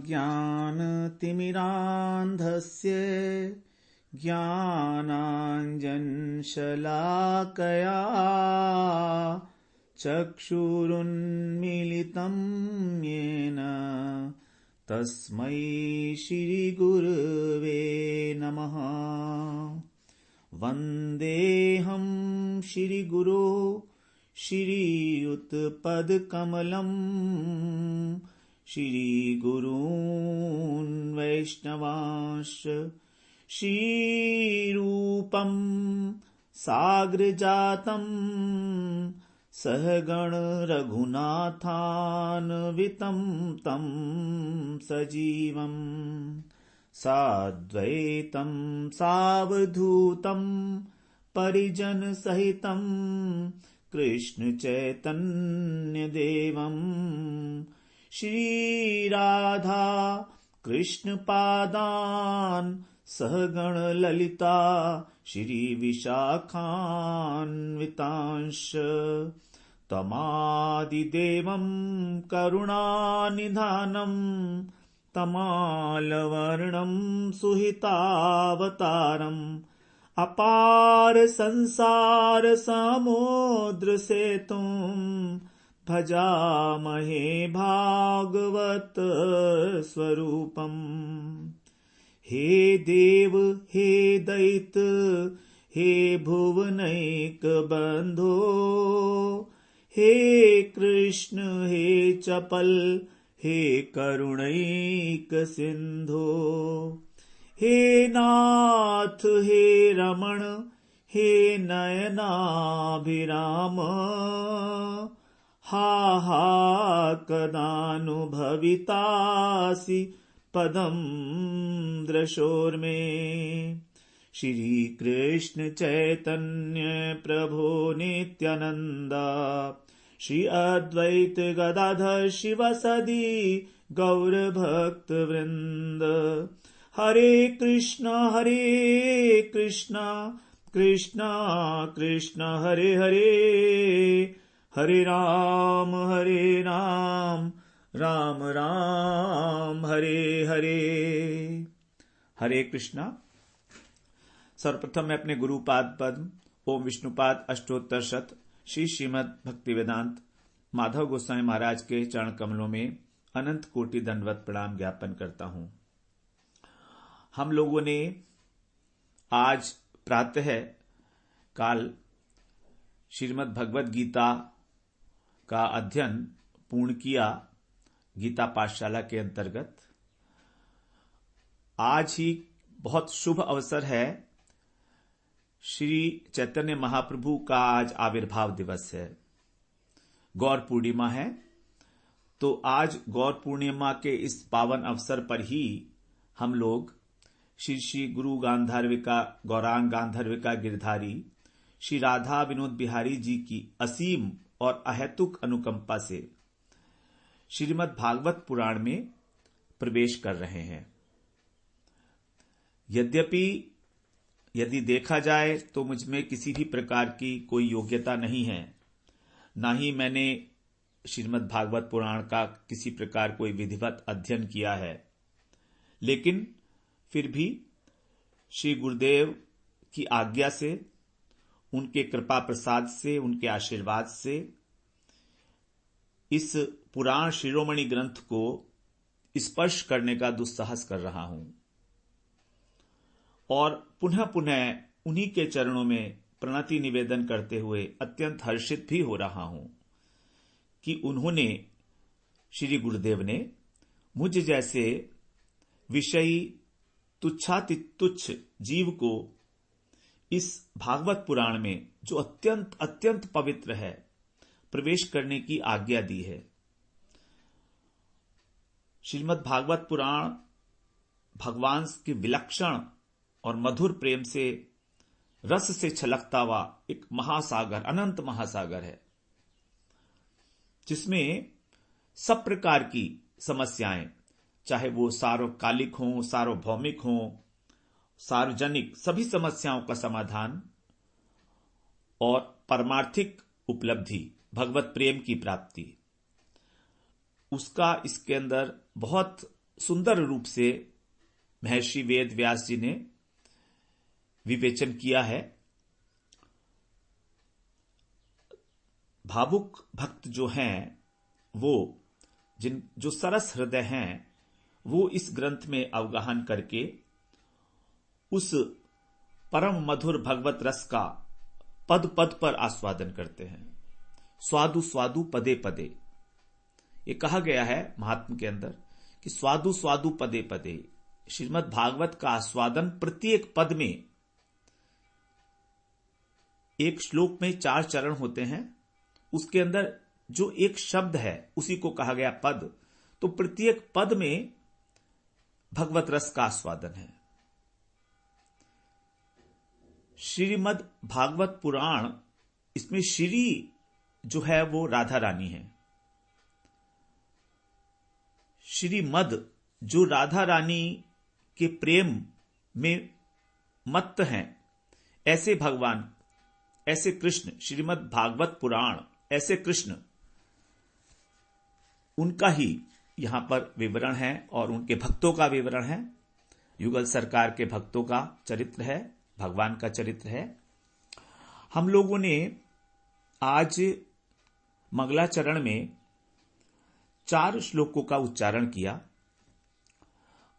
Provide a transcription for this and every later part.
अज्ञानतिमिरान्धस्य ज्ञानाञ्जनशलाकया चक्षुरुन्मीलितं येन तस्मै श्रीगुरवे नमः। वन्देऽहं श्रीगुरो श्रीयुतपदकमलम् श्रीगुरून् वैष्णवांश्च श्रीरूपं साग्रजातं सहगण रघुनाथान्वितं तं सजीवं साद्वैतं सावधूतं परिजनसहितं कृष्णचैतन्यदेवं श्रीराधा कृष्णपादान् सहगण ललिता श्रीविशाखान्वितांश्च तमादिदेवं करुणानिधानं तमालवर्णं सुहितावतारम् अपार संसार समुद्र सेतुं भजामहे भागवत स्वरूपम्। हे देव हे दैत हे भुवनैक बंधो हे कृष्ण हे चपल हे करुणैक सिंधो हे नाथ हे रमण हे नयनाभिराम हा हा कदानुभवितासि पदं दृशोर्मे। श्री कृष्ण चैतन्य प्रभो नित्यानंद श्री अद्वैत गदाधर शिवसदि गौर भक्त वृंद। हरे कृष्णा कृष्णा कृष्णा हरे हरे हरे राम राम राम हरे हरे। हरे कृष्णा। सर्वप्रथम मैं अपने गुरुपाद पद्म ओम विष्णुपाद अष्टोत्तर शत श्री श्रीमद् भक्तिवेदांत माधव गोस्वामी महाराज के चरण कमलों में अनंत कोटि दंडवत प्रणाम ज्ञापन करता हूं। हम लोगों ने आज प्रातः काल श्रीमद् भगवद गीता का अध्ययन पूर्ण किया गीता पाठशाला के अंतर्गत। आज ही बहुत शुभ अवसर है, श्री चैतन्य महाप्रभु का आज आविर्भाव दिवस है, गौर पूर्णिमा है। तो आज गौर पूर्णिमा के इस पावन अवसर पर ही हम लोग श्री श्री गुरु गांधार्विका गौरांग गांधर्विका गिरधारी श्री राधा विनोद बिहारी जी की असीम और अहेतुक अनुकंपा से श्रीमद् भागवत पुराण में प्रवेश कर रहे हैं। यद्यपि यदि देखा जाए तो मुझ में किसी भी प्रकार की कोई योग्यता नहीं है, ना ही मैंने श्रीमद् भागवत पुराण का किसी प्रकार कोई विधिवत अध्ययन किया है, लेकिन फिर भी श्री गुरुदेव की आज्ञा से, उनके कृपा प्रसाद से, उनके आशीर्वाद से इस पुराण शिरोमणि ग्रंथ को स्पर्श करने का दुस्साहस कर रहा हूं और पुनः पुनः उन्हीं के चरणों में प्रणति निवेदन करते हुए अत्यंत हर्षित भी हो रहा हूं कि उन्होंने, श्री गुरुदेव ने मुझ जैसे विषयी तुच्छातितुच्छ जीव को इस भागवत पुराण में, जो अत्यंत अत्यंत पवित्र है, प्रवेश करने की आज्ञा दी है। श्रीमद् भागवत पुराण भगवान के विलक्षण और मधुर प्रेम से, रस से छलकता हुआ एक महासागर, अनंत महासागर है, जिसमें सब प्रकार की समस्याएं, चाहे वो सार्वकालिक हों, सार्वभौमिक हों, सार्वजनिक, सभी समस्याओं का समाधान और परमार्थिक उपलब्धि, भगवत प्रेम की प्राप्ति, उसका इसके अंदर बहुत सुंदर रूप से महर्षि वेद व्यास जी ने विवेचन किया है। भावुक भक्त जो हैं, वो जो सरस हृदय हैं, वो इस ग्रंथ में अवगाहन करके उस परम मधुर भगवत रस का पद पद पर आस्वादन करते हैं। स्वादु स्वादु पदे पदे, ये कहा गया है महात्म के अंदर कि स्वादु स्वादु पदे पदे। श्रीमद् भागवत का आस्वादन प्रत्येक पद में, एक श्लोक में 4 चरण होते हैं, उसके अंदर जो एक शब्द है उसी को कहा गया पद, तो प्रत्येक पद में भगवत रस का आस्वादन है। श्रीमद् भागवत पुराण, इसमें श्री जो है वो राधा रानी है। श्रीमद जो राधा रानी के प्रेम में मत्त हैं, ऐसे भगवान, ऐसे कृष्ण, श्रीमद् भागवत पुराण ऐसे कृष्ण, उनका ही यहां पर विवरण है और उनके भक्तों का विवरण है। युगल सरकार के भक्तों का चरित्र है, भगवान का चरित्र है। हम लोगों ने आज मंगलाचरण में 4 श्लोकों का उच्चारण किया।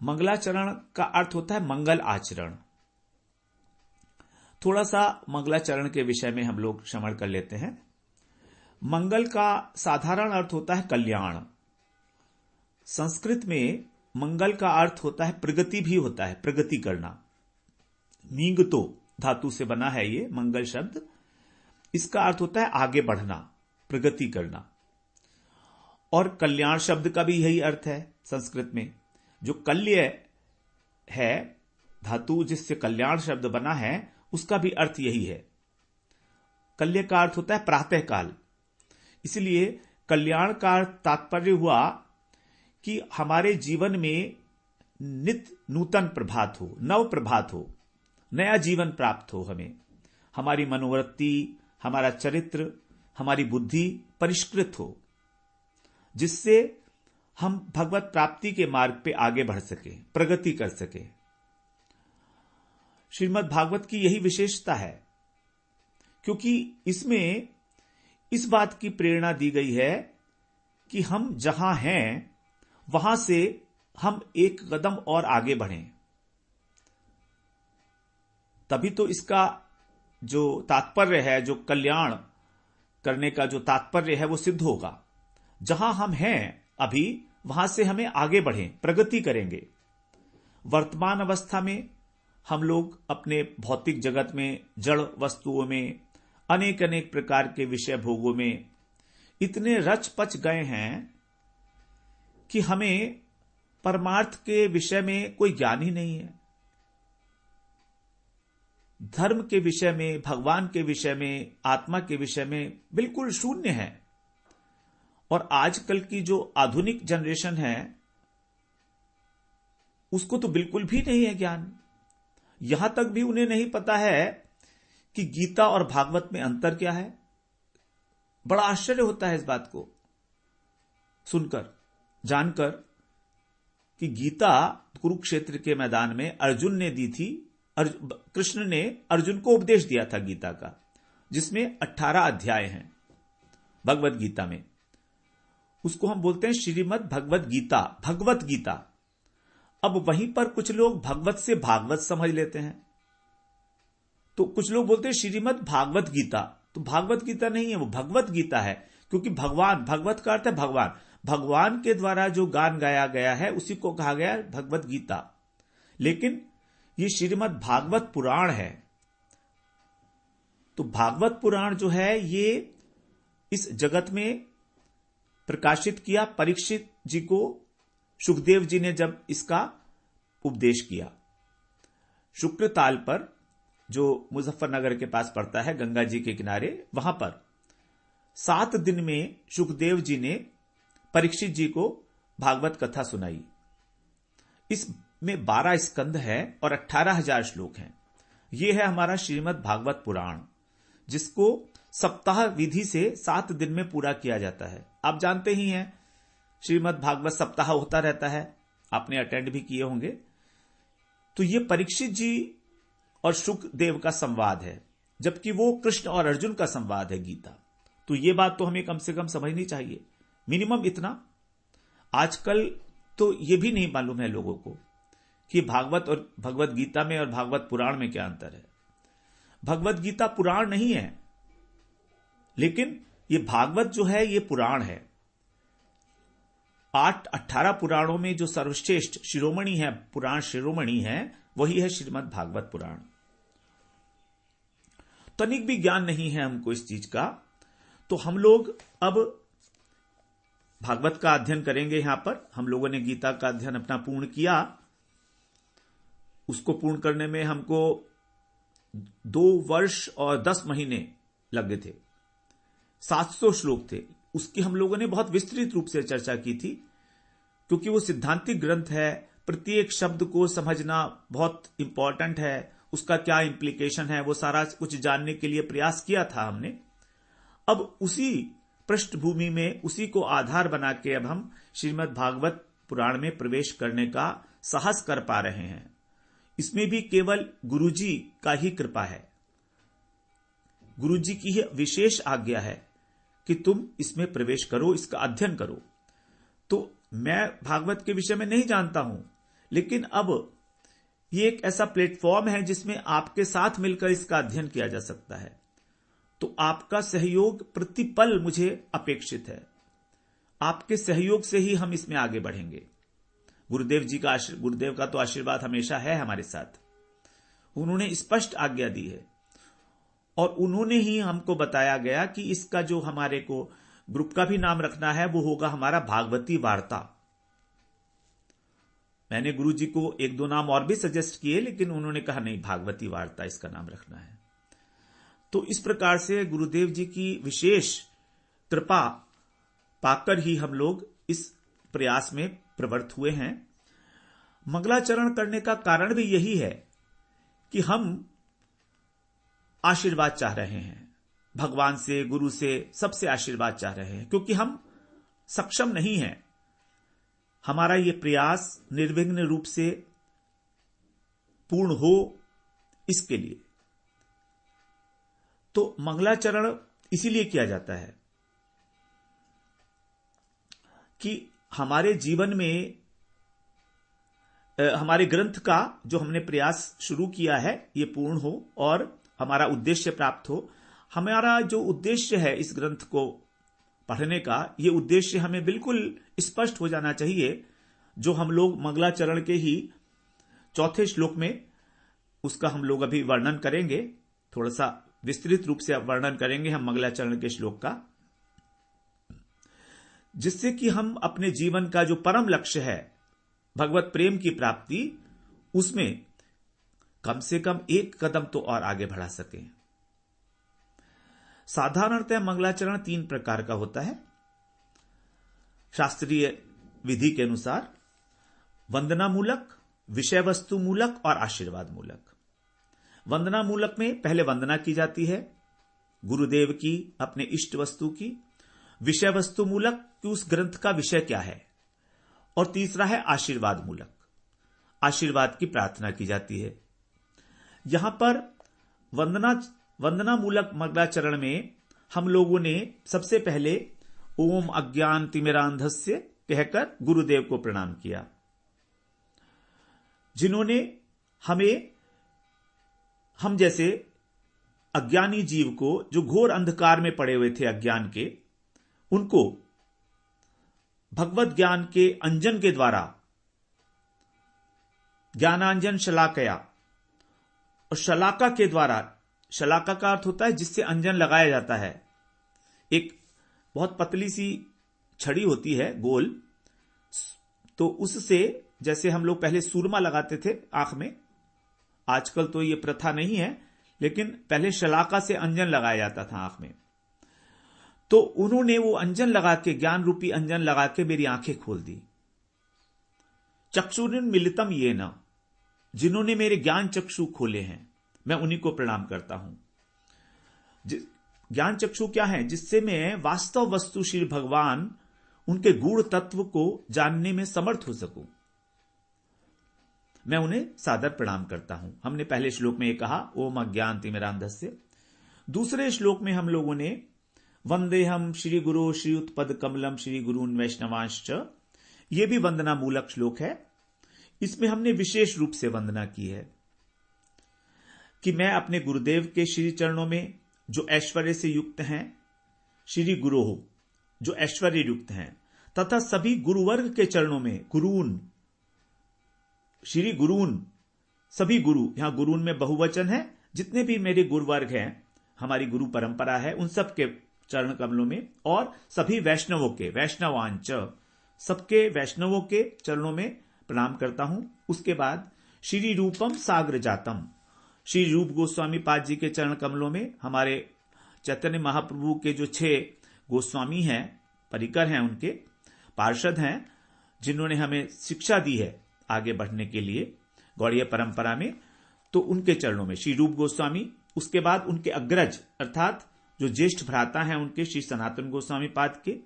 मंगलाचरण का अर्थ होता है मंगल आचरण। थोड़ा सा मंगलाचरण के विषय में हम लोग श्रवण कर लेते हैं। मंगल का साधारण अर्थ होता है कल्याण। संस्कृत में मंगल का अर्थ होता है प्रगति भी होता है, प्रगति करना। नींगतो धातु से बना है ये मंगल शब्द। इसका अर्थ होता है आगे बढ़ना, प्रगति करना। और कल्याण शब्द का भी यही अर्थ है संस्कृत में। जो कल्य है धातु जिससे कल्याण शब्द बना है, उसका भी अर्थ यही है। कल्य का अर्थ होता है प्रातःकाल। इसलिए कल्याण का तात्पर्य हुआ कि हमारे जीवन में नित्य नूतन प्रभात हो, नव प्रभात हो, नया जीवन प्राप्त हो। हमें हमारी मनोवृत्ति, हमारा चरित्र, हमारी बुद्धि परिष्कृत हो, जिससे हम भगवत प्राप्ति के मार्ग पे आगे बढ़ सके, प्रगति कर सके। श्रीमद् भागवत की यही विशेषता है, क्योंकि इसमें इस बात की प्रेरणा दी गई है कि हम जहां हैं वहां से हम एक कदम और आगे बढ़ें। तभी तो इसका जो तात्पर्य है, जो कल्याण करने का जो तात्पर्य है, वो सिद्ध होगा। जहां हम हैं अभी, वहां से हमें आगे बढ़ें, प्रगति करेंगे। वर्तमान अवस्था में हम लोग अपने भौतिक जगत में, जड़ वस्तुओं में, अनेक अनेक प्रकार के विषय भोगों में इतने रच पच गए हैं कि हमें परमार्थ के विषय में कोई ज्ञान ही नहीं है। धर्म के विषय में, भगवान के विषय में, आत्मा के विषय में बिल्कुल शून्य है। और आजकल की जो आधुनिक जनरेशन है, उसको तो बिल्कुल भी नहीं है ज्ञान। यहां तक भी उन्हें नहीं पता है कि गीता और भागवत में अंतर क्या है। बड़ा आश्चर्य होता है इस बात को सुनकर, जानकर कि गीता कुरुक्षेत्र के मैदान में अर्जुन ने दी थी। कृष्ण ने अर्जुन को उपदेश दिया था गीता का, जिसमें 18 अध्याय हैं भगवत गीता में। उसको हम बोलते हैं श्रीमद् भगवत गीता, भगवत गीता। अब वहीं पर कुछ लोग भगवत से भागवत समझ लेते हैं, तो कुछ लोग बोलते हैं श्रीमद् भागवत गीता। तो भागवत गीता नहीं है, वो भगवत गीता है। क्योंकि भगवान, भगवत का अर्थ है भगवान, भगवान के द्वारा जो गान गाया गया है उसी को कहा गया है भगवत गीता। लेकिन ये श्रीमद् भागवत पुराण है। तो भागवत पुराण जो है, ये इस जगत में प्रकाशित किया परीक्षित जी को। सुखदेव जी ने जब इसका उपदेश किया, शुक्रताल पर, जो मुजफ्फरनगर के पास पड़ता है, गंगा जी के किनारे, वहां पर 7 दिन में सुखदेव जी ने परीक्षित जी को भागवत कथा सुनाई। इसमें 12 स्कंद है और 18,000 श्लोक हैं। यह है हमारा श्रीमद् भागवत पुराण, जिसको सप्ताह विधि से 7 दिन में पूरा किया जाता है। आप जानते ही हैं, श्रीमद् भागवत सप्ताह होता रहता है। आपने अटेंड भी किए होंगे। तो ये परीक्षित जी और शुकदेव का संवाद है, जबकि वो कृष्ण और अर्जुन का संवाद है गीता। तो ये बात तो हमें कम से कम समझनी चाहिए, मिनिमम इतना। आजकल तो ये भी नहीं मालूम है लोगों को कि भागवत और भगवत गीता में और भागवत पुराण में क्या अंतर है। भगवत गीता पुराण नहीं है, लेकिन ये भागवत जो है ये पुराण है। 18 पुराणों में जो सर्वश्रेष्ठ शिरोमणि है, पुराण शिरोमणि है, वही है श्रीमद् भागवत पुराण। तनिक भी ज्ञान नहीं है हमको इस चीज का, तो हम लोग अब भागवत का अध्ययन करेंगे। यहां पर हम लोगों ने गीता का अध्ययन अपना पूर्ण किया। उसको पूर्ण करने में हमको 2 वर्ष और 10 महीने लगे थे। 700 श्लोक थे। उसकी हम लोगों ने बहुत विस्तृत रूप से चर्चा की थी, क्योंकि वो सिद्धांतिक ग्रंथ है। प्रत्येक शब्द को समझना बहुत इंपॉर्टेंट है, उसका क्या इंप्लीकेशन है, वो सारा कुछ जानने के लिए प्रयास किया था हमने। अब उसी पृष्ठभूमि में, उसी को आधार बना के अब हम श्रीमद् भागवत पुराण में प्रवेश करने का साहस कर पा रहे हैं। इसमें भी केवल गुरुजी का ही कृपा है, गुरुजी की ही विशेष आज्ञा है कि तुम इसमें प्रवेश करो, इसका अध्ययन करो। तो मैं भागवत के विषय में नहीं जानता हूं, लेकिन अब ये एक ऐसा प्लेटफॉर्म है जिसमें आपके साथ मिलकर इसका अध्ययन किया जा सकता है। तो आपका सहयोग प्रतिपल मुझे अपेक्षित है। आपके सहयोग से ही हम इसमें आगे बढ़ेंगे। गुरुदेव का तो आशीर्वाद हमेशा है हमारे साथ। उन्होंने स्पष्ट आज्ञा दी है और उन्होंने ही हमको बताया गया कि इसका जो हमारे को ग्रुप का भी नाम रखना है वो होगा हमारा भागवती वार्ता। मैंने गुरुजी को 1-2 नाम और भी सजेस्ट किए, लेकिन उन्होंने कहा नहीं, भागवती वार्ता इसका नाम रखना है। तो इस प्रकार से गुरुदेव जी की विशेष कृपा पाकर ही हम लोग इस प्रयास में प्रवृत्त हुए हैं। मंगलाचरण करने का कारण भी यही है कि हम आशीर्वाद चाह रहे हैं, भगवान से, गुरु से, सबसे आशीर्वाद चाह रहे हैं, क्योंकि हम सक्षम नहीं हैं। हमारा यह प्रयास निर्विघ्न रूप से पूर्ण हो, इसके लिए तो मंगलाचरण इसीलिए किया जाता है कि हमारे जीवन में हमारे ग्रंथ का जो हमने प्रयास शुरू किया है ये पूर्ण हो और हमारा उद्देश्य प्राप्त हो। हमारा जो उद्देश्य है इस ग्रंथ को पढ़ने का, ये उद्देश्य हमें बिल्कुल स्पष्ट हो जाना चाहिए, जो हम लोग मंगलाचरण के ही 4थे श्लोक में उसका हम लोग अभी वर्णन करेंगे। थोड़ा सा विस्तृत रूप से वर्णन करेंगे हम मंगलाचरण के श्लोक का, जिससे कि हम अपने जीवन का जो परम लक्ष्य है भगवत प्रेम की प्राप्ति, उसमें कम से कम 1 कदम तो और आगे बढ़ा सकें। साधारणतः मंगलाचरण 3 प्रकार का होता है शास्त्रीय विधि के अनुसार: वंदना मूलक, विषय वस्तु मूलक और आशीर्वाद मूलक। वंदना मूलक में पहले वंदना की जाती है गुरुदेव की, अपने इष्ट वस्तु की। विषय वस्तु मूलक कि उस ग्रंथ का विषय क्या है। और तीसरा है आशीर्वाद मूलक, आशीर्वाद की प्रार्थना की जाती है। यहां पर वंदना मूलक मंगलाचरण में हम लोगों ने सबसे पहले ओम अज्ञान तिमिरांधस्य कहकर गुरुदेव को प्रणाम किया, जिन्होंने हम जैसे अज्ञानी जीव को, जो घोर अंधकार में पड़े हुए थे अज्ञान के, उनको भगवत ज्ञान के अंजन के द्वारा, ज्ञानांजन शलाकया, और शलाका के द्वारा, शलाका का अर्थ होता है जिससे अंजन लगाया जाता है। एक बहुत पतली सी छड़ी होती है गोल, तो उससे जैसे हम लोग पहले सूरमा लगाते थे आंख में, आजकल तो यह प्रथा नहीं है, लेकिन पहले शलाका से अंजन लगाया जाता था आंख में। तो उन्होंने वो अंजन लगा के, ज्ञान रूपी अंजन लगा के मेरी आंखें खोल दी। चक्षुरुन मिलितम ये न, जिन्होंने मेरे ज्ञान चक्षु खोले हैं, मैं उन्हीं को प्रणाम करता हूं। ज्ञान चक्षु क्या है? जिससे मैं वास्तव वस्तु श्री भगवान, उनके गूढ़ तत्व को जानने में समर्थ हो सकूं। मैं उन्हें सादर प्रणाम करता हूं। हमने पहले श्लोक में ये कहा, ओम अज्ञानतिमिरान्धस्य। दूसरे श्लोक में हम लोगों ने वंदेहम श्री गुरु श्रीयुतपद कमलम श्री गुरून् वैष्णवांश्च, ये भी वंदना मूलक श्लोक है। इसमें हमने विशेष रूप से वंदना की है कि मैं अपने गुरुदेव के श्री चरणों में जो ऐश्वर्य से युक्त हैं, श्री गुरु जो ऐश्वर्य युक्त हैं, तथा सभी गुरुवर्ग के चरणों में गुरून, श्री गुरून, सभी गुरु, यहां गुरून में बहुवचन है, जितने भी मेरे गुरुवर्ग हैं, हमारी गुरु परंपरा है, उन सब के चरण कमलों में, और सभी वैष्णवों के, वैष्णवांच, सबके वैष्णवों के चरणों में प्रणाम करता हूं। उसके बाद श्री रूपम साग्र जातम, श्री रूप गोस्वामी पाद जी के चरण कमलों में, हमारे चैतन्य महाप्रभु के जो 6 गोस्वामी हैं, परिकर हैं, उनके पार्षद हैं, जिन्होंने हमें शिक्षा दी है आगे बढ़ने के लिए गौड़ीय परंपरा में, तो उनके चरणों में श्री रूप गोस्वामी, उसके बाद उनके अग्रज अर्थात जो ज्येष्ठ भ्राता हैं उनके श्री सनातन गोस्वामी पाद के,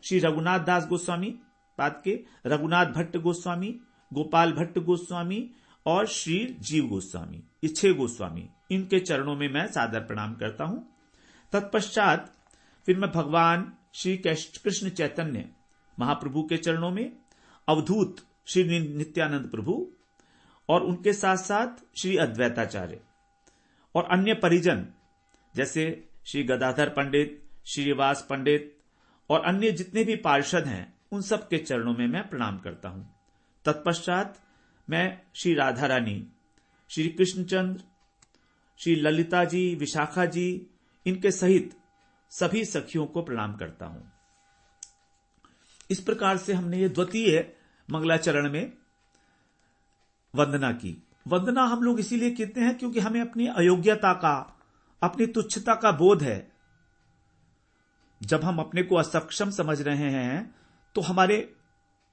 श्री रघुनाथ दास गोस्वामी पाद के, रघुनाथ भट्ट गोस्वामी, गोपाल भट्ट गोस्वामी और श्री जीव गोस्वामी, ये 6 गोस्वामी, इनके चरणों में मैं सादर प्रणाम करता हूं। तत्पश्चात फिर मैं भगवान श्री कृष्ण चैतन्य महाप्रभु के चरणों में, अवधूत श्री नित्यानंद प्रभु और उनके साथ साथ श्री अद्वैताचार्य और अन्य परिजन जैसे श्री गदाधर पंडित, श्रीवास पंडित और अन्य जितने भी पार्षद हैं, उन सब के चरणों में मैं प्रणाम करता हूं। तत्पश्चात मैं श्री राधा रानी, श्री कृष्णचंद्र, श्री ललिता जी, विशाखा जी, इनके सहित सभी सखियों को प्रणाम करता हूं। इस प्रकार से हमने ये द्वितीय मंगलाचरण में वंदना की। वंदना हम लोग इसीलिए कहते हैं क्योंकि हमें अपनी अयोग्यता का, अपनी तुच्छता का बोध है। जब हम अपने को असक्षम समझ रहे हैं तो हमारे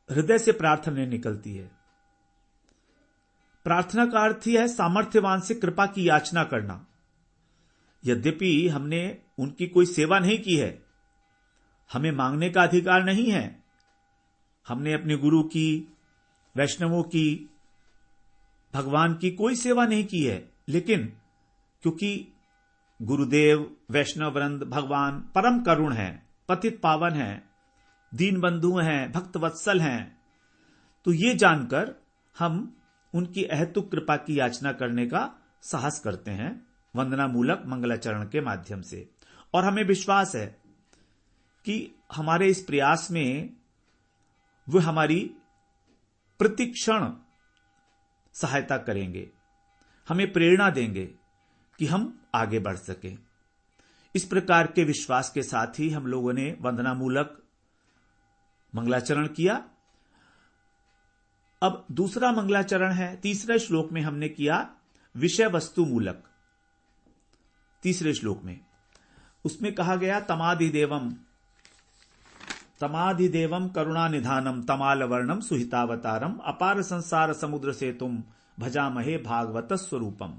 हृदय से प्रार्थना निकलती है। प्रार्थना का अर्थ ही है सामर्थ्यवान से कृपा की याचना करना। यद्यपि हमने उनकी कोई सेवा नहीं की है, हमें मांगने का अधिकार नहीं है, हमने अपने गुरु की, वैष्णवों की, भगवान की कोई सेवा नहीं की है, लेकिन क्योंकि गुरुदेव, वैष्णव वृंद, भगवान परम करुण हैं, पतित पावन हैं, दीन बंधु हैं, भक्त वत्सल हैं, तो ये जानकर हम उनकी अहेतुक कृपा की याचना करने का साहस करते हैं वंदना मूलक मंगलाचरण के माध्यम से। और हमें विश्वास है कि हमारे इस प्रयास में वो हमारी प्रतिक्षण सहायता करेंगे, हमें प्रेरणा देंगे कि हम आगे बढ़ सकें। इस प्रकार के विश्वास के साथ ही हम लोगों ने वंदना मूलक मंगलाचरण किया। अब दूसरा मंगलाचरण है, तीसरे श्लोक में हमने किया विषय वस्तु मूलक। तीसरे श्लोक में उसमें कहा गया तमाधिदेवम करुणा निधानम तमाल वर्णम सुहितावतारम अपार संसार समुद्र से तुम भजामहे भागवत स्वरूपम।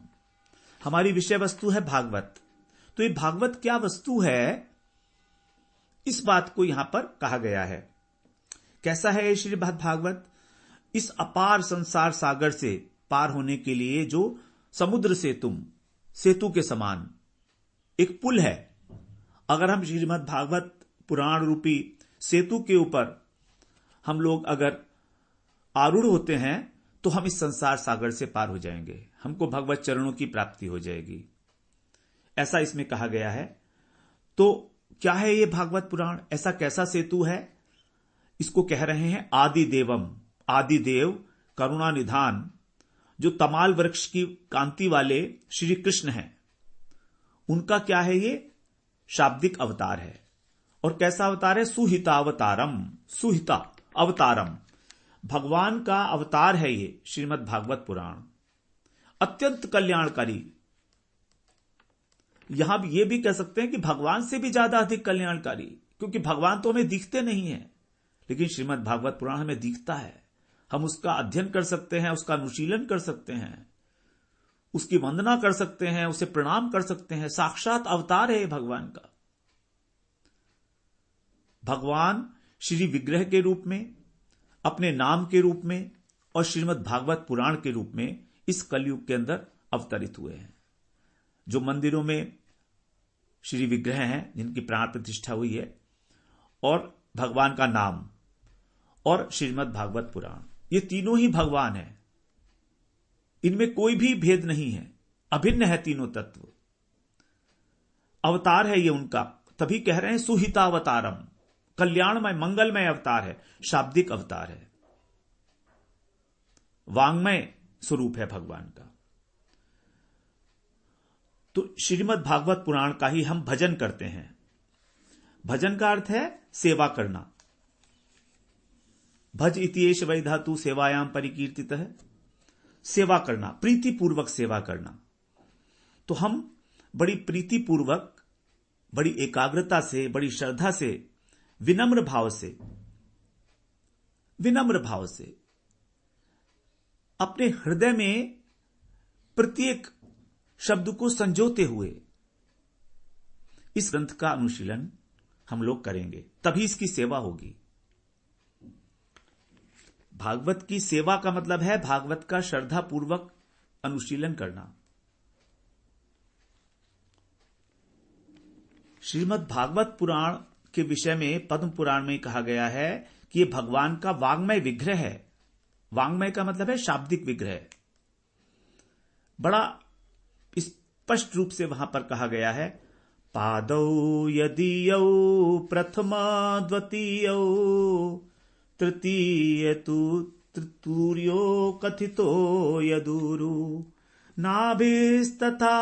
हमारी विषय वस्तु है भागवत। तो ये भागवत क्या वस्तु है, इस बात को यहां पर कहा गया है। कैसा है ये श्रीमद् भागवत? इस अपार संसार सागर से पार होने के लिए जो समुद्र से तुम सेतु के समान एक पुल है। अगर हम श्रीमद् भागवत पुराण रूपी सेतु के ऊपर हम लोग अगर आरूढ़ होते हैं तो हम इस संसार सागर से पार हो जाएंगे, हमको भगवत चरणों की प्राप्ति हो जाएगी, ऐसा इसमें कहा गया है। तो क्या है ये भागवत पुराण? ऐसा कैसा सेतु है? इसको कह रहे हैं आदिदेवम, आदिदेव करुणा निधान, जो तमाल वृक्ष की कांति वाले श्री कृष्ण हैं, उनका क्या है? ये शाब्दिक अवतार है। और कैसा अवतार है? सुहितावतारम, सुहिता अवतारम, भगवान का अवतार है ये श्रीमद् भागवत पुराण, अत्यंत कल्याणकारी। यहां ये भी कह सकते हैं कि भगवान से भी ज्यादा अधिक कल्याणकारी, क्योंकि भगवान तो हमें दिखते नहीं है, लेकिन श्रीमद् भागवत पुराण हमें दिखता है। हम उसका अध्ययन कर सकते हैं, उसका अनुशीलन कर सकते हैं, उसकी वंदना कर सकते हैं, उसे प्रणाम कर सकते हैं। साक्षात अवतार है भगवान का। भगवान श्री विग्रह के रूप में, अपने नाम के रूप में और श्रीमद् भागवत पुराण के रूप में इस कलयुग के अंदर अवतरित हुए हैं। जो मंदिरों में श्री विग्रह हैं, जिनकी प्राण प्रतिष्ठा हुई है, और भगवान का नाम और श्रीमद् भागवत पुराण, ये तीनों ही भगवान हैं। इनमें कोई भी भेद नहीं है, अभिन्न है तीनों तत्व। अवतार है ये उनका, तभी कह रहे हैं सुहितावतारम, कल्याणमय मंगलमय अवतार है, शाब्दिक अवतार है, वांग्मय स्वरूप है भगवान का। तो श्रीमद् भागवत पुराण का ही हम भजन करते हैं। भजन का अर्थ है सेवा करना। भज इतिएष वै धातु सेवायाम परिकीर्तित है, सेवा करना, प्रीतिपूर्वक सेवा करना। तो हम बड़ी प्रीतिपूर्वक, बड़ी एकाग्रता से, बड़ी श्रद्धा से, विनम्र भाव से अपने हृदय में प्रत्येक शब्द को संजोते हुए इस ग्रंथ का अनुशीलन हम लोग करेंगे, तभी इसकी सेवा होगी। भागवत की सेवा का मतलब है भागवत का श्रद्धापूर्वक अनुशीलन करना। श्रीमद् भागवत पुराण के विषय में पद्म पुराण में कहा गया है कि यह भगवान का वांग्मय विग्रह है। वांग्मय का मतलब है शाब्दिक विग्रह। बड़ा स्पष्ट रूप से वहां पर कहा गया है, पादौ यदीयौ प्रथमा द्वितीयौ तृतीय तु तृतीयो कथितो यदुरु नाभिस्तथा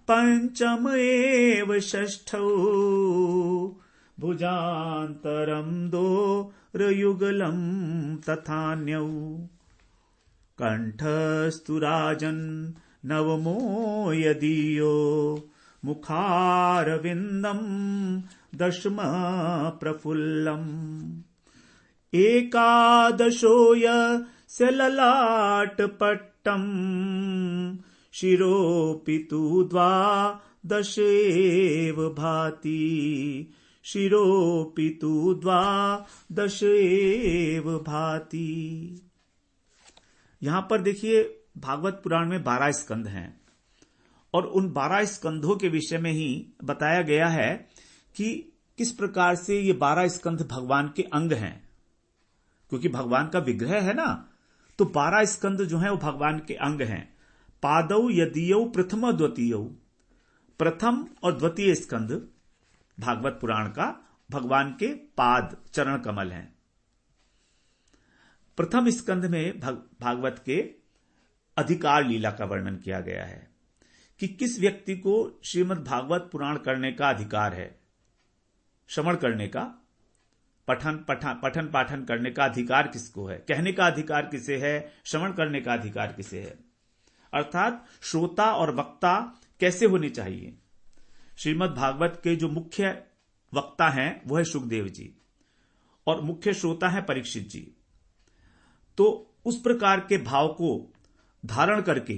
पंचम एव षष्ठौ भुजान्तरं दोरयुगलं तथान्यौ कंठस्तु राजन् नवमो यदीयो मुखारविन्दं दशम प्रफुल्लम् एकादशो यस्य ललाटपट्टम् शिरोऽपि तु द्वादश एव भाति शिरोऽपि तु द्वादश एव भाति। यहां पर देखिए, भागवत पुराण में 12 स्कंध हैं और उन 12 स्कंधों के विषय में ही बताया गया है कि किस प्रकार से ये 12 स्कंध भगवान के अंग हैं। क्योंकि भगवान का विग्रह है ना, तो 12 स्कंध जो हैं वो भगवान के अंग हैं। पादौ यदीयौ प्रथम द्वितीयौ, प्रथम और द्वितीय स्कंध भागवत पुराण का भगवान के पाद चरण कमल हैं। प्रथम स्कंध में भागवत के अधिकार लीला का वर्णन किया गया है कि किस व्यक्ति को श्रीमद् भागवत पुराण करने का अधिकार है, श्रवण करने का, पठन पाठन करने का अधिकार किसको है, कहने का अधिकार किसे है, श्रवण करने का अधिकार किसे है। अर्थात श्रोता और वक्ता कैसे होने चाहिए। श्रीमद् भागवत के जो मुख्य वक्ता हैं वो है शुकदेव जी और मुख्य श्रोता है परीक्षित जी। तो उस प्रकार के भाव को धारण करके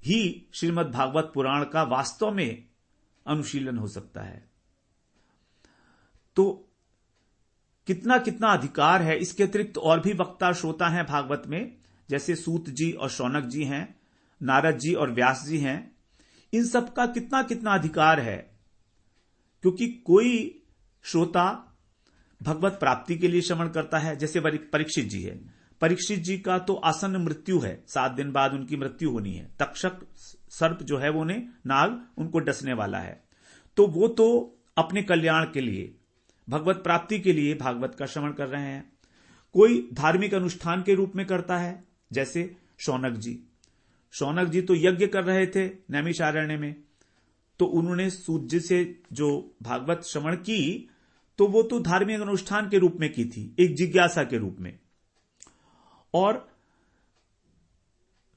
ही श्रीमद् भागवत पुराण का वास्तव में अनुशीलन हो सकता है। तो कितना कितना अधिकार है। इसके अतिरिक्त और भी वक्ता श्रोता हैं भागवत में, जैसे सूत जी और शौनक जी हैं, नारद जी और व्यास जी हैं। इन सब का कितना कितना अधिकार है, क्योंकि कोई श्रोता भगवत प्राप्ति के लिए श्रवण करता है, जैसे परीक्षित जी है। परीक्षित जी का तो आसन्न मृत्यु है, 7 दिन बाद उनकी मृत्यु होनी है। तक्षक सर्प जो है वो ने नाग उनको डसने वाला है। तो वो तो अपने कल्याण के लिए, भगवत प्राप्ति के लिए भागवत का श्रवण कर रहे हैं। कोई धार्मिक अनुष्ठान के रूप में करता है, जैसे शौनक जी। शौनक जी तो यज्ञ कर रहे थे नैमिषारण्य में, तो उन्होंने सूत जी से जो भागवत श्रवण की, तो वो तो धार्मिक अनुष्ठान के रूप में की थी, एक जिज्ञासा के रूप में। और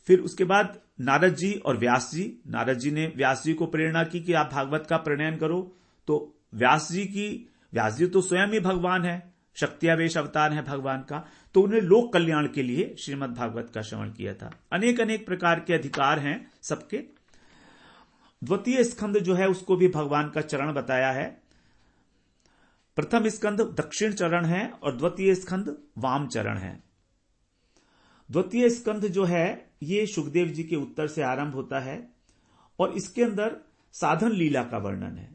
फिर उसके बाद नारद जी और व्यास जी, नारद जी ने व्यास जी को प्रेरणा की कि आप भागवत का प्रणयन करो। तो व्यास जी तो स्वयं ही भगवान है, शक्त्यावेश अवतार है भगवान का। तो उन्हें लोक कल्याण के लिए श्रीमद् भागवत का श्रवण किया था। अनेक अनेक प्रकार के अधिकार हैं सबके। द्वितीय स्कंद जो है उसको भी भगवान का चरण बताया है। प्रथम स्कंद दक्षिण चरण है और द्वितीय स्कंद वाम चरण है। द्वितीय स्कंध जो है ये सुखदेव जी के उत्तर से आरंभ होता है और इसके अंदर साधन लीला का वर्णन है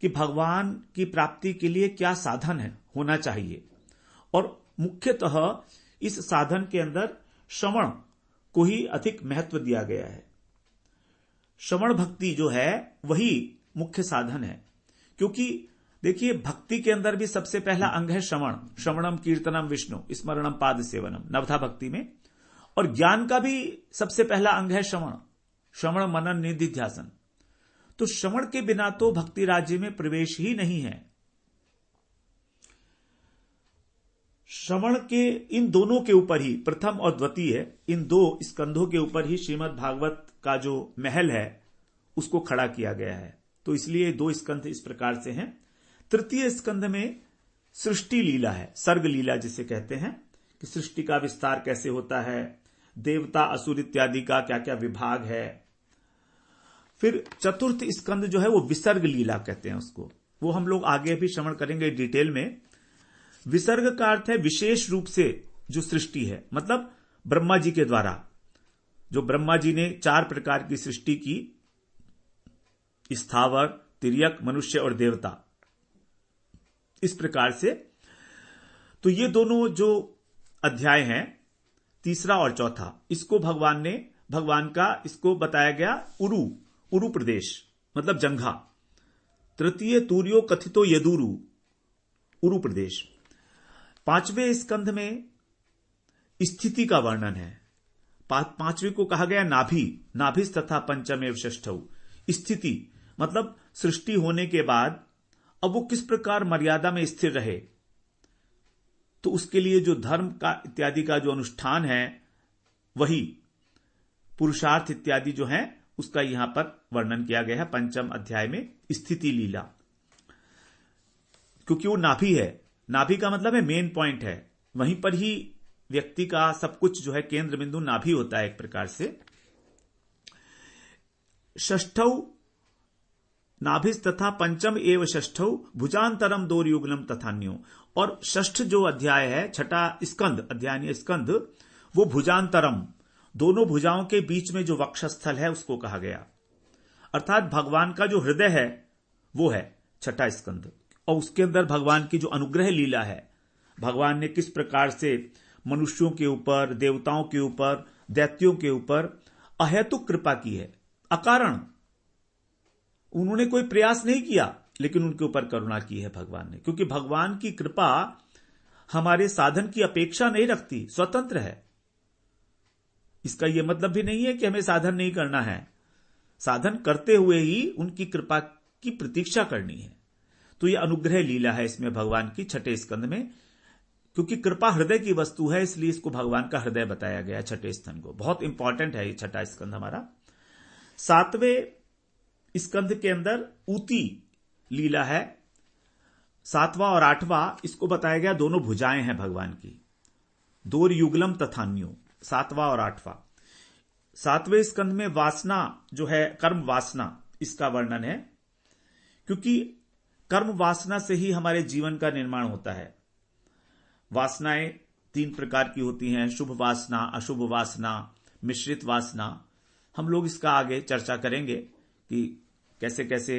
कि भगवान की प्राप्ति के लिए क्या साधन है होना चाहिए। और मुख्यतः इस साधन के अंदर श्रवण को ही अधिक महत्व दिया गया है। श्रवण भक्ति जो है वही मुख्य साधन है, क्योंकि देखिए भक्ति के अंदर भी सबसे पहला अंग है श्रवण। श्रवणम कीर्तनम विष्णु स्मरणम पाद सेवनम नवधा भक्ति में। और ज्ञान का भी सबसे पहला अंग है श्रवण। श्रवण मनन निधिध्यासन। तो श्रवण के बिना तो भक्ति राज्य में प्रवेश ही नहीं है। श्रवण के इन दोनों के ऊपर ही, प्रथम और द्वितीय इन दो स्कंधों के ऊपर ही श्रीमद् भागवत का जो महल है उसको खड़ा किया गया है। तो इसलिए दो स्कंध इस प्रकार से हैं। तृतीय स्कंध में सृष्टि लीला है, सर्ग लीला जिसे कहते हैं कि सृष्टि का विस्तार कैसे होता है, देवता असुर इत्यादि का क्या क्या विभाग है। फिर चतुर्थ स्कंद जो है वो विसर्ग लीला कहते हैं उसको, वो हम लोग आगे भी श्रवण करेंगे डिटेल में। विसर्ग का अर्थ है विशेष रूप से जो सृष्टि है, मतलब ब्रह्मा जी के द्वारा जो ब्रह्मा जी ने 4 प्रकार की सृष्टि की, स्थावर, तिर्यक, मनुष्य और देवता, इस प्रकार से। तो ये दोनों जो अध्याय हैं, तीसरा और चौथा, इसको भगवान का इसको बताया गया उरु प्रदेश, मतलब जंघा। तृतीय तूर्यो कथितो यदुरु, उरु प्रदेश। 5वें स्कंध में स्थिति का वर्णन है। 5वें को कहा गया नाभिस तथा पंचमेव षष्ठौ। स्थिति मतलब सृष्टि होने के बाद अब वो किस प्रकार मर्यादा में स्थिर रहे, तो उसके लिए जो धर्म का इत्यादि का जो अनुष्ठान है, वही पुरुषार्थ इत्यादि जो है उसका यहां पर वर्णन किया गया है 5वें अध्याय में, स्थिति लीला। क्योंकि वो नाभि है, नाभि का मतलब है मेन पॉइंट है, वहीं पर ही व्यक्ति का सब कुछ जो है केंद्र बिंदु नाभि होता है एक प्रकार से। षष्ठौ नाभिस तथा पंचम एव षष्ठौ भुजांतरम दोर्युग्लम तथान्यो। और षष्ठ जो अध्याय है, छठा स्कंद, अध्याय स्कंद, वो भुजांतरम, दोनों भुजाओं के बीच में जो वक्षस्थल है उसको कहा गया। अर्थात भगवान का जो हृदय है वो है छठा स्कंद। और उसके अंदर भगवान की जो अनुग्रह लीला है, भगवान ने किस प्रकार से मनुष्यों के ऊपर, देवताओं के ऊपर, दैत्यों के ऊपर अहेतुक कृपा की है, अकारण। उन्होंने कोई प्रयास नहीं किया, लेकिन उनके ऊपर करुणा की है भगवान ने। क्योंकि भगवान की कृपा हमारे साधन की अपेक्षा नहीं रखती, स्वतंत्र है। इसका यह मतलब भी नहीं है कि हमें साधन नहीं करना है, साधन करते हुए ही उनकी कृपा की प्रतीक्षा करनी है। तो यह अनुग्रह लीला है इसमें भगवान की छठे स्कंद में। क्योंकि कृपा हृदय की वस्तु है, इसलिए इसको भगवान का हृदय बताया गया छठे स्कंद को। बहुत इंपॉर्टेंट है ये छठा स्कंद हमारा। 7वें स्कंद के अंदर ऊती लीला है। 7वां और 8वां इसको बताया गया, दोनों भुजाएं हैं भगवान की, दोर्युग्लम तथान्यो, 7वां और 8वां। 7वें स्कंद में वासना जो है, कर्म वासना, इसका वर्णन है। क्योंकि कर्म वासना से ही हमारे जीवन का निर्माण होता है। वासनाएं 3 प्रकार की होती हैं, शुभ वासना, अशुभ वासना, मिश्रित वासना। हम लोग इसका आगे चर्चा करेंगे कि कैसे कैसे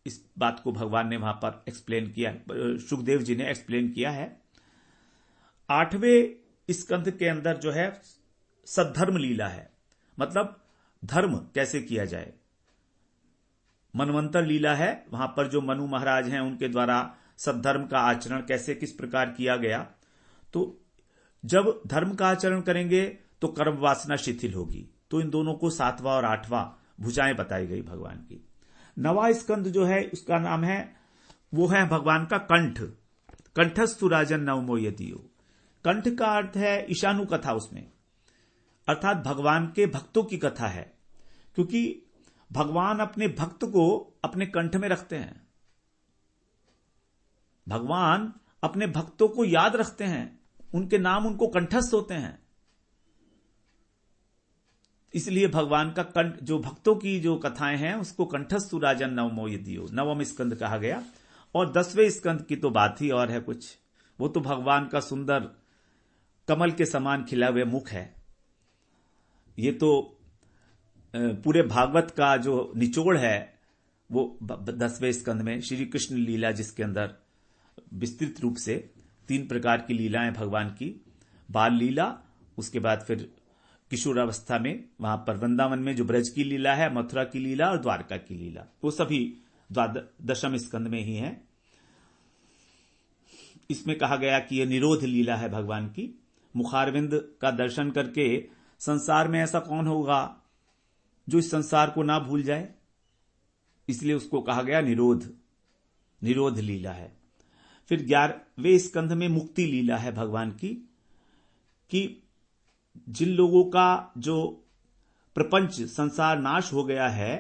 इस बात को भगवान ने वहां पर एक्सप्लेन किया, सुखदेव जी ने एक्सप्लेन किया है। 8वें स्कंध के अंदर जो है सद्धर्म लीला है, मतलब धर्म कैसे किया जाए। मनवंतर लीला है, वहां पर जो मनु महाराज हैं उनके द्वारा सद्धर्म का आचरण कैसे किस प्रकार किया गया। तो जब धर्म का आचरण करेंगे तो कर्म वासना शिथिल होगी। तो इन दोनों को 7वां और 8वां भुजाएं बताई गई भगवान की। 9वां स्कंद जो है उसका नाम है, वो है भगवान का कंठ, कंठस्तु राजन नवमो यदियो। कंठ का अर्थ है ईशानु कथा उसमें, अर्थात भगवान के भक्तों की कथा है। क्योंकि भगवान अपने भक्त को अपने कंठ में रखते हैं, भगवान अपने भक्तों को याद रखते हैं, उनके नाम उनको कंठस्थ होते हैं। इसलिए भगवान का कंठ, जो भक्तों की जो कथाएं हैं उसको कंठस्थु राजन नवमो यदियो, 9वां स्कंद कहा गया। और 10वें स्कंद की तो बात ही और है कुछ, वो तो भगवान का सुंदर कमल के समान खिला हुए मुख है। ये तो पूरे भागवत का जो निचोड़ है वो 10वें स्कंद में श्री कृष्ण लीला, जिसके अंदर विस्तृत रूप से 3 प्रकार की लीलाएं भगवान की, बाल लीला, उसके बाद फिर किशोरावस्था में वहां पर वृंदावन में जो ब्रज की लीला है, मथुरा की लीला और द्वारका की लीला, वो सभी 10वें स्कंद में ही है। इसमें कहा गया कि यह निरोध लीला है भगवान की। मुखारविंद का दर्शन करके संसार में ऐसा कौन होगा जो इस संसार को ना भूल जाए, इसलिए उसको कहा गया निरोध लीला है। फिर 11वें स्कंध में मुक्ति लीला है भगवान की, कि जिन लोगों का जो प्रपंच संसार नाश हो गया है,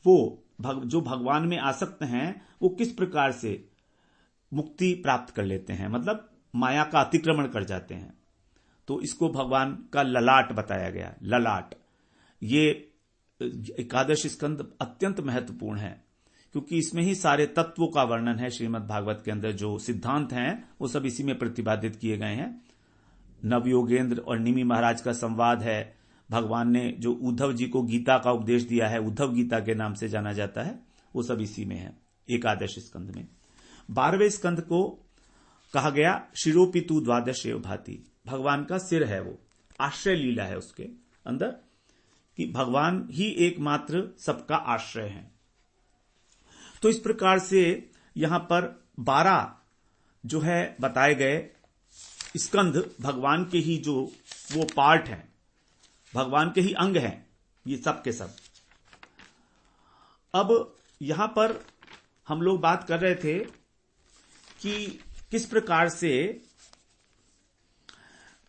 वो जो भगवान में आसक्त हैं, वो किस प्रकार से मुक्ति प्राप्त कर लेते हैं, मतलब माया का अतिक्रमण कर जाते हैं। तो इसको भगवान का ललाट बताया गया। ललाट, ये 11 स्कंद अत्यंत महत्वपूर्ण है, क्योंकि इसमें ही सारे तत्वों का वर्णन है। श्रीमद् भागवत के अंदर जो सिद्धांत हैं वो सब इसी में प्रतिपादित किए गए हैं। नवयोगेंद्र और निमि महाराज का संवाद है। भगवान ने जो उद्धव जी को गीता का उपदेश दिया है, उद्धव गीता के नाम से जाना जाता है, वो सब इसी में है 11 स्कंद में। 12वें स्कंद को कहा गया शिरोपितु द्वादशेव भाति, भगवान का सिर है, वो आश्रय लीला है उसके अंदर, कि भगवान ही एकमात्र सबका आश्रय है। तो इस प्रकार से यहां पर 12 जो है बताए गए स्कंध भगवान के ही जो वो पार्ट हैं, भगवान के ही अंग हैं, ये सब के सब। अब यहां पर हम लोग बात कर रहे थे कि किस प्रकार से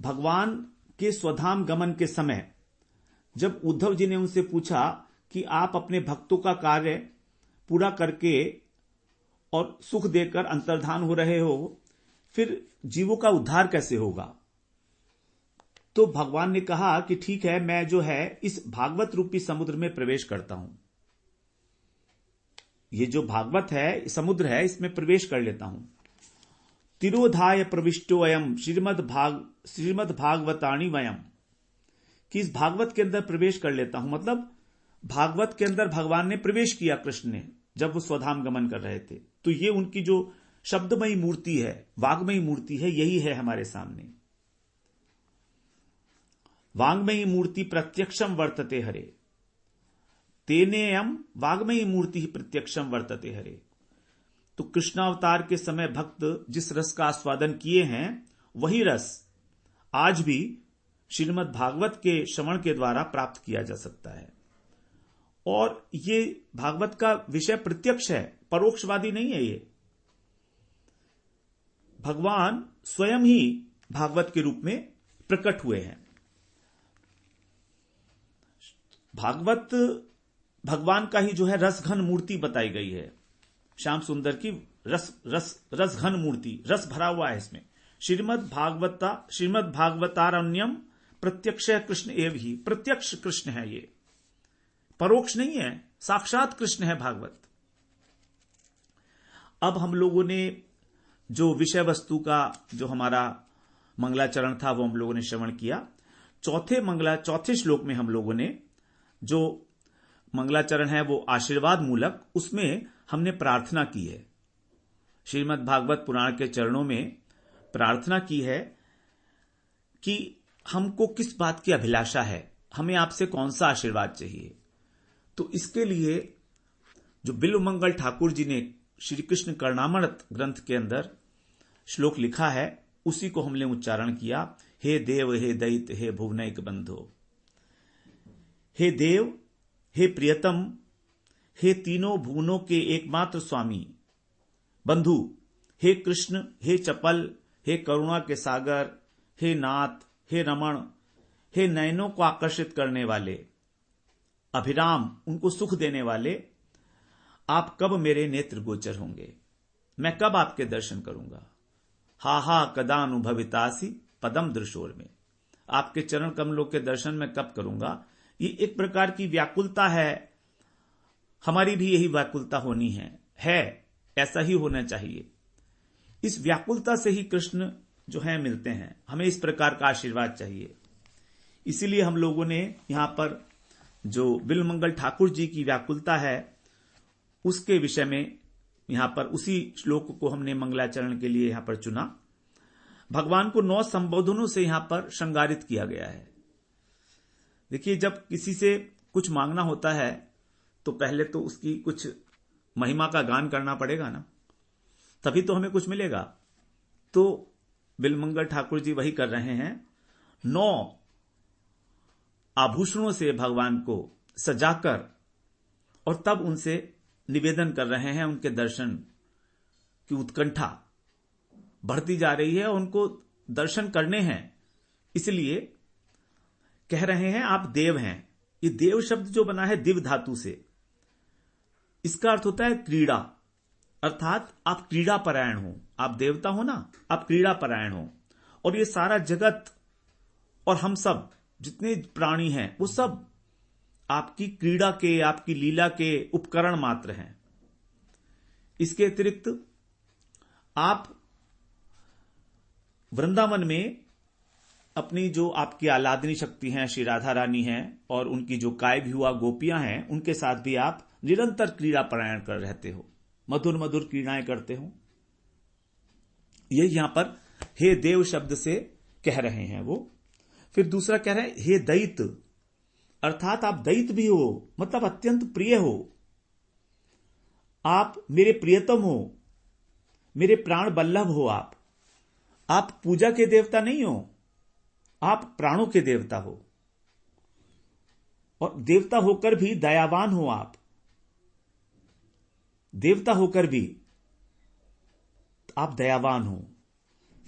भगवान के स्वधाम गमन के समय जब उद्धव जी ने उनसे पूछा कि आप अपने भक्तों का कार्य पूरा करके और सुख देकर अंतर्धान हो रहे हो, फिर जीवों का उद्धार कैसे होगा? तो भगवान ने कहा कि ठीक है, मैं जो है इस भागवत रूपी समुद्र में प्रवेश करता हूं। ये जो भागवत है, समुद्र है, इसमें प्रवेश कर लेता हूं। तिरोधाय प्रविष्टो अयम श्रीमद् भागवताणी वयम, कि इस भागवत के अंदर प्रवेश कर लेता हूं, मतलब भागवत के अंदर भगवान ने प्रवेश किया कृष्ण ने, जब वो स्वधाम गमन कर रहे थे। तो ये उनकी जो शब्दमयी मूर्ति है, वाग्मयी मूर्ति है, यही है हमारे सामने। वाग्मयी मूर्ति प्रत्यक्षम वर्तते हरे, तेनेयम वाग्मयी मूर्ति ही प्रत्यक्षम वर्तते हरे। तो कृष्णावतार के समय भक्त जिस रस का आस्वादन किए हैं, वही रस आज भी श्रीमद् भागवत के श्रवण के द्वारा प्राप्त किया जा सकता है। और ये भागवत का विषय प्रत्यक्ष है, परोक्षवादी नहीं है। ये भगवान स्वयं ही भागवत के रूप में प्रकट हुए हैं। भागवत भगवान का ही जो है रसघन मूर्ति बताई गई है। श्याम सुंदर की रसघन मूर्ति, रस भरा हुआ है इसमें। श्रीमद् भागवतारण्यम प्रत्यक्ष कृष्ण एव ही, प्रत्यक्ष कृष्ण है ये, परोक्ष नहीं है, साक्षात कृष्ण है भागवत। अब हम लोगों ने जो विषय वस्तु का जो हमारा मंगलाचरण था वो हम लोगों ने श्रवण किया। चौथे श्लोक में हम लोगों ने जो मंगलाचरण है वो आशीर्वाद मूलक, उसमें हमने प्रार्थना की है। श्रीमद् भागवत पुराण के चरणों में प्रार्थना की है कि हमको किस बात की अभिलाषा है, हमें आपसे कौन सा आशीर्वाद चाहिए। तो इसके लिए जो बिल्वमंगल ठाकुर जी ने श्री कृष्ण कर्णामृत ग्रंथ के अंदर श्लोक लिखा है, उसी को हमने उच्चारण किया। हे देव, हे दैत, हे भुवनैक बंधो। हे देव, हे प्रियतम, हे तीनों भुवनों के एकमात्र स्वामी बंधु, हे कृष्ण, हे चपल, हे करुणा के सागर, हे नाथ, हे रमण, हे नयनों को आकर्षित करने वाले, अभिराम, उनको सुख देने वाले, आप कब मेरे नेत्र गोचर होंगे, मैं कब आपके दर्शन करूंगा। हा हा कदानुभवितासी पदम दृशोर में, आपके चरण कमलों के दर्शन मैं कब करूंगा। ये एक प्रकार की व्याकुलता है, हमारी भी यही व्याकुलता होनी है, ऐसा ही होना चाहिए। इस व्याकुलता से ही कृष्ण जो हैं मिलते हैं। हमें इस प्रकार का आशीर्वाद चाहिए। इसीलिए हम लोगों ने यहां पर जो बिल्वमंगल ठाकुर जी की व्याकुलता है उसके विषय में यहां पर उसी श्लोक को हमने मंगलाचरण के लिए यहां पर चुना। भगवान को 9 संबोधनों से यहां पर श्रृंगारित किया गया है। देखिए, जब किसी से कुछ मांगना होता है तो पहले तो उसकी कुछ महिमा का गान करना पड़ेगा ना, तभी तो हमें कुछ मिलेगा। तो बिल्वमंगल ठाकुर जी वही कर रहे हैं। 9 आभूषणों से भगवान को सजाकर और तब उनसे निवेदन कर रहे हैं। उनके दर्शन की उत्कंठा बढ़ती जा रही है, उनको दर्शन करने हैं, इसलिए कह रहे हैं आप देव हैं। ये देव शब्द जो बना है दिव धातु से, इसका अर्थ होता है क्रीड़ा, अर्थात आप क्रीड़ा परायण हो। आप देवता हो ना, आप क्रीड़ा परायण हो। और ये सारा जगत और हम सब जितने प्राणी हैं वो सब आपकी क्रीड़ा के, आपकी लीला के उपकरण मात्र हैं। इसके अतिरिक्त आप वृंदावन में अपनी जो आपकी आह्लादनी शक्ति हैं, श्री राधा रानी हैं, और उनकी जो काय भी हुआ गोपियां हैं, उनके साथ भी आप निरंतर क्रीड़ा परायण कर रहते हो, मधुर मधुर क्रीड़ाएं करते हो। ये यहां पर हे देव शब्द से कह रहे हैं वो। फिर दूसरा कह रहे हैं हे दैत, अर्थात आप दैत भी हो, मतलब अत्यंत प्रिय हो। आप मेरे प्रियतम हो, मेरे प्राण बल्लभ हो। आप पूजा के देवता नहीं हो, आप प्राणों के देवता हो। और देवता होकर भी दयावान हो। आप देवता होकर भी आप दयावान हो।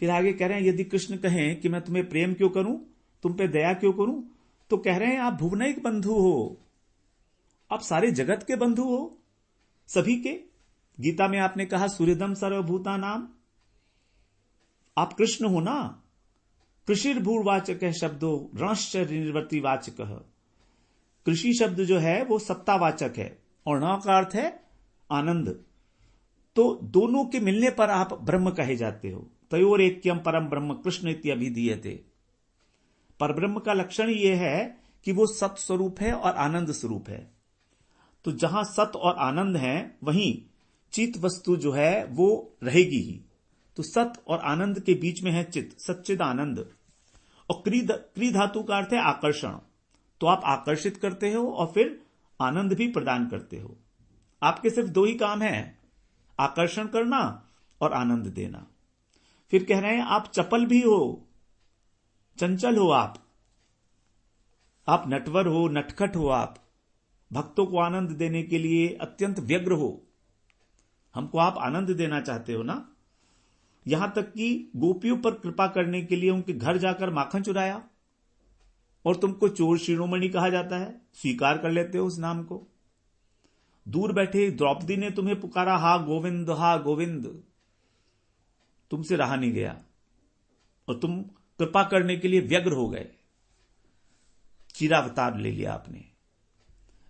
फिर आगे कह रहे हैं यदि कृष्ण कहें कि मैं तुम्हें प्रेम क्यों करूं, तुम पे दया क्यों करूं, तो कह रहे हैं आप भुवनैक बंधु हो, आप सारे जगत के बंधु हो, सभी के। गीता में आपने कहा सूर्यदम सर्वभूता नाम, आप कृष्ण हो ना। कृषिर्भूर्वाचक है शब्दो रणश्च निर्वर्ती वाचक। कृषि शब्द जो है वो सत्तावाचक है और न का अर्थ है आनंद। तो दोनों के मिलने पर आप ब्रह्म कहे जाते हो। तयोर ऐक्यम परम ब्रह्म कृष्ण इति अभिधीयते। परब्रह्म का लक्षण यह है कि वो सत स्वरूप है और आनंद स्वरूप है। तो जहां सत और आनंद है वहीं चित वस्तु जो है वो रहेगी ही। तो सत और आनंद के बीच में है चित, सच्चिद आनंद। और क्री धातु का अर्थ है आकर्षण। तो आप आकर्षित करते हो और फिर आनंद भी प्रदान करते हो। आपके सिर्फ 2 ही काम है, आकर्षण करना और आनंद देना। फिर कह रहे हैं आप चपल भी हो, चंचल हो। आप नटवर हो, नटखट हो। आप भक्तों को आनंद देने के लिए अत्यंत व्यग्र हो। हमको आप आनंद देना चाहते हो ना। यहां तक कि गोपियों पर कृपा करने के लिए उनके घर जाकर माखन चुराया और तुमको चोर शिरोमणि कहा जाता है, स्वीकार कर लेते हो उस नाम को। दूर बैठे द्रौपदी ने तुम्हें पुकारा हा गोविंद हा गोविंद, तुमसे रहा नहीं गया और तुम कृपा करने के लिए व्यग्र हो गए, चीरावतार ले लिया आपने।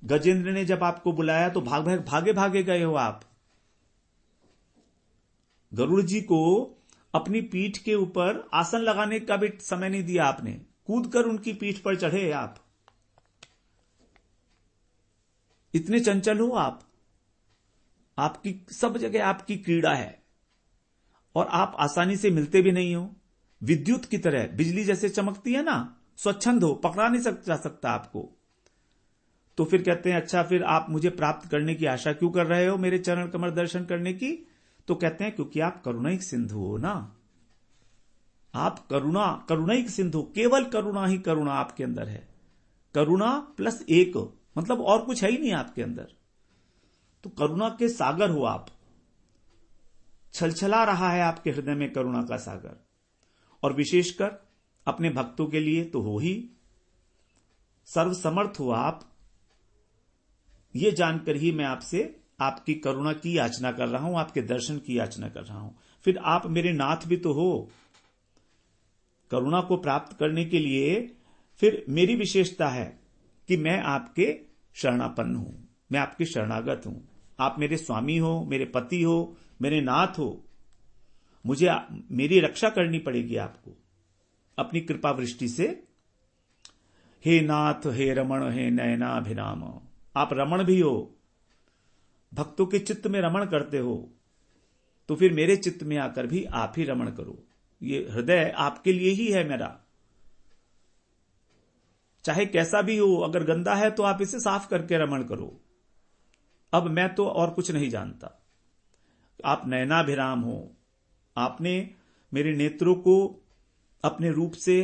गजेंद्र ने जब आपको बुलाया तो भागे भागे गए हो आप। गरुड़ जी को अपनी पीठ के ऊपर आसन लगाने का भी समय नहीं दिया आपने, कूदकर उनकी पीठ पर चढ़े आप। इतने चंचल हो आप। आपकी सब जगह आपकी क्रीड़ा है और आप आसानी से मिलते भी नहीं हो। विद्युत की तरह बिजली जैसे चमकती है ना, स्वच्छंद हो, पकड़ा नहीं जा सकता आपको। तो फिर कहते हैं अच्छा फिर आप मुझे प्राप्त करने की आशा क्यों कर रहे हो, मेरे चरण कमल दर्शन करने की। तो कहते हैं क्योंकि आप करुणैक सिंधु हो ना। आप करुणैक सिंधु, केवल करुणा ही करुणा आपके अंदर है। करुणा प्लस 1, मतलब और कुछ है ही नहीं आपके अंदर। तो करुणा के सागर हो आप। छलछला रहा है आपके हृदय में करुणा का सागर। और विशेषकर अपने भक्तों के लिए तो हो ही। सर्वसमर्थ हो आप। ये जानकर ही मैं आपसे आपकी करुणा की याचना कर रहा हूं, आपके दर्शन की याचना कर रहा हूं। फिर आप मेरे नाथ भी तो हो। करुणा को प्राप्त करने के लिए फिर मेरी विशेषता है कि मैं आपके शरणापन्न हूं, मैं आपके शरणागत हूं। आप मेरे स्वामी हो, मेरे पति हो, मेरे नाथ हो। मेरी रक्षा करनी पड़ेगी आपको अपनी कृपा वृष्टि से। हे नाथ, हे रमण, हे नयनाभिराम, आप रमण भी हो, भक्तों के चित्त में रमण करते हो, तो फिर मेरे चित्त में आकर भी आप ही रमण करो। ये हृदय आपके लिए ही है मेरा, चाहे कैसा भी हो, अगर गंदा है तो आप इसे साफ करके रमण करो। अब मैं तो और कुछ नहीं जानता। आप नयनाभिराम हो, आपने मेरे नेत्रों को अपने रूप से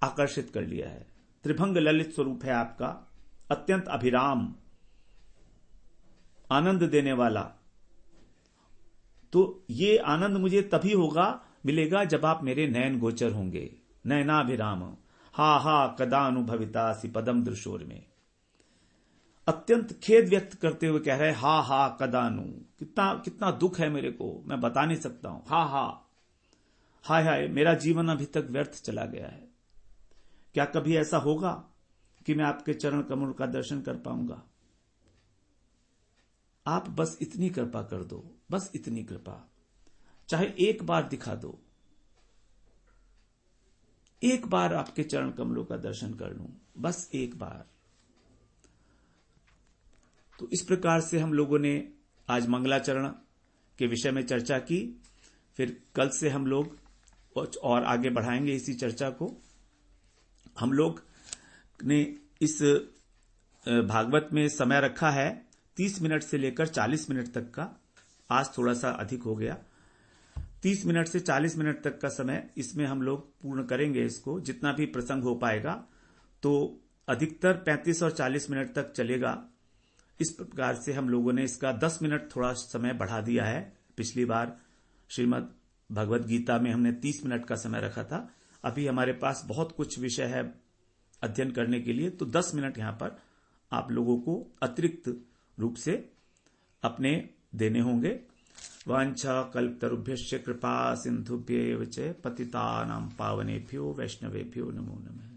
आकर्षित कर लिया है। त्रिभंग ललित स्वरूप है आपका, अत्यंत अभिराम, आनंद देने वाला। तो ये आनंद मुझे तभी होगा, मिलेगा जब आप मेरे नयन गोचर होंगे। नयनाभिराम हा हा कदा अनुभवितासी पदम दृशोर में अत्यंत खेद व्यक्त करते हुए कह रहे हा हा कदानु, कितना कितना दुख है मेरे को, मैं बता नहीं सकता हूं। हा हा, हाय हाय, मेरा जीवन अभी तक व्यर्थ चला गया है। क्या कभी ऐसा होगा कि मैं आपके चरण कमल का दर्शन कर पाऊंगा? आप बस इतनी कृपा कर दो, बस इतनी कृपा, चाहे एक बार दिखा दो, एक बार आपके चरण कमलों का दर्शन कर लूं, बस एक बार। तो इस प्रकार से हम लोगों ने आज मंगलाचरण के विषय में चर्चा की। फिर कल से हम लोग और आगे बढ़ाएंगे इसी चर्चा को। हम लोग ने इस भागवत में समय रखा है 30 मिनट से लेकर 40 मिनट तक का। आज थोड़ा सा अधिक हो गया, 30 मिनट से 40 मिनट तक का समय इसमें हम लोग पूर्ण करेंगे। इसको जितना भी प्रसंग हो पाएगा, तो अधिकतर 35 और 40 मिनट तक चलेगा। इस प्रकार से हम लोगों ने इसका 10 मिनट थोड़ा समय बढ़ा दिया है। पिछली बार श्रीमद् भगवद गीता में हमने 30 मिनट का समय रखा था। अभी हमारे पास बहुत कुछ विषय है अध्ययन करने के लिए, तो 10 मिनट यहां पर आप लोगों को अतिरिक्त रूप से अपने देने होंगे। वांछा कल्पतरुभ्यश्च कृपा सिंधुभ्येव च पतितानां पावनेभ्यो वैष्णवेभ्यो नमो नमः।